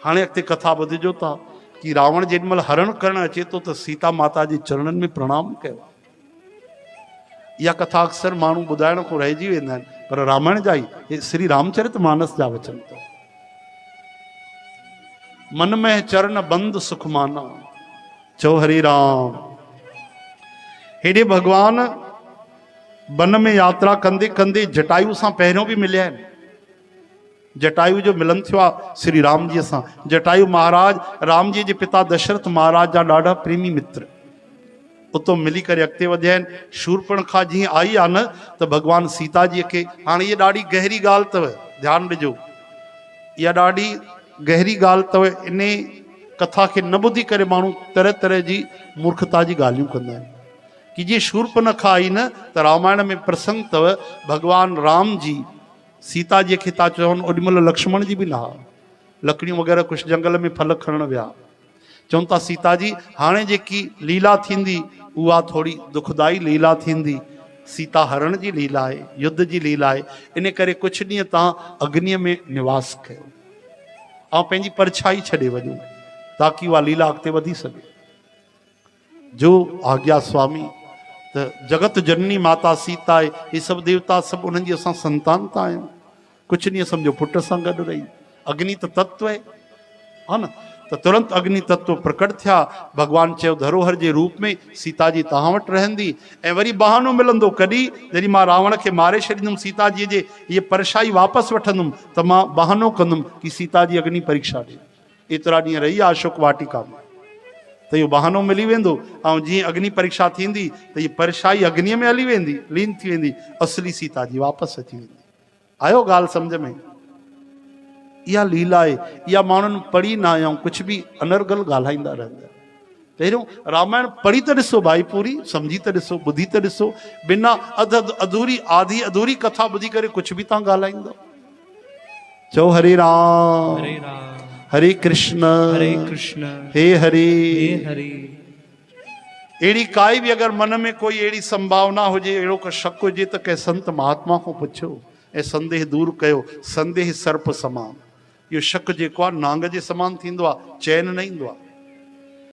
हाणे अॻिते कथा ॿुधिजो था कि रावण जेॾीमहिल हरण करण अचे थो त सीता माता जे चरणनि में प्रणाम कयो। इहा कथा अक्सर माण्हू ॿुधाइण खां रहिजी वेंदा आहिनि, पर रामायण जा ई श्री रामचरित मानस जा वचन अथव। मन में चरण बंद सुख माना, चो हरि राम। हेॾे भगवान वन में यात्रा कंदे कंदे जटायु सां पहिरियों बि मिलिया आहिनि। जटायु जो मिलन थियो आहे श्री राम जी सां। जटायु महाराज राम जी जे पिता दशरथ महाराज जा ॾाढा प्रेमी मित्र, उतो मिली करे अॻिते वधिया आहिनि। शूर्पणखा जीअं आई आहे न त भगवान सीता जी खे, हाणे इहा ॾाढी गहरी ॻाल्हि अथव, ध्यानु ॾिजो, इहा ॾाढी गहरी ॻाल्हि अथव। इन कथा खे न ॿुधी करे माण्हू तरह तरह जी मूर्खता जी ॻाल्हियूं कंदा आहिनि कि जीअं शूर्पणखा आई न त रामायण में प्रसंग अथव, भगवान राम जी सीता जी खे था चवनि, ओॾीमहिल लक्ष्मण जी बि न हा, लकड़ियूं वग़ैरह कुझु जंगल में फल खणण विया, चवनि था सीता जी हाणे जेकी लीला थींदी उहा थोड़ी दुखदाई लीला थींदी, सीता हरण जी लीला आहे, युद्ध जी लीला आहे, इन करे कुझु ॾींहं तव्हां अग्नीअ में निवास कयो ऐं पंहिंजी परछाई छॾे वञो ताकि उहा लीला अॻिते वधी सघे। जो आज्ञा स्वामी। त जगत जननी माता सीता आहे, ये सभु देवता सभु उन्हनि जी असां संतान था आहियूं। कुझु ॾींहं सम्झो पुट सां गॾु रही, अग्नि त तत्व आहे, हा न, त तुरंत अग्नि तत्व प्रकट थिया। भगवान चयो धरोहर जे रूप में सीता जी तव्हां वटि रहंदी, ऐं वरी बहानो मिलंदो कॾहिं जॾहिं मां रावण खे मारे छॾींदुमि, सीता जी जे इहे परछाई वापसि वठंदुमि त मां बहानो कंदुमि कि सीता जी अग्नि परीक्षा ॾे। एतिरा ॾींहं रही आहे अशोक वाटिका में, त इहो बहानो मिली वेंदो, ऐं जीअं अग्नि परीक्षा थींदी त इहा परछाई अग्नीअ में हली वेंदी, लीन थी वेंदी, असली सीता जी वापसि अची वेंदी। आयो ॻाल्हि सम्झ में? इहा लीला आहे, इहा माण्हुनि पढ़ी न आया, कुझु बि अनर्गल ॻाल्हाईंदा रहंदा। पहिरियों रामायण पढ़ी त ॾिसो भाई, पूरी सम्झी त ॾिसो, ॿुधी त ॾिसो, बिना अधूरी आधी अधूरी कथा ॿुधी करे कुझु बि तव्हां ॻाल्हाईंदो। चओ हरे राम, हरे राम, हरे कृष्ण हे हरे हरे। अहिड़ी काई बि अगरि मन में कोई अहिड़ी संभावना हुजे, अहिड़ो को शक हुजे त कंहिं संत महात्मा खां पुछो ऐं संदेह दूर कयो। संदेह सर्प समान, इहो शक जेको आहे नांग जे समान थींदो आहे, चैन न ईंदो आहे।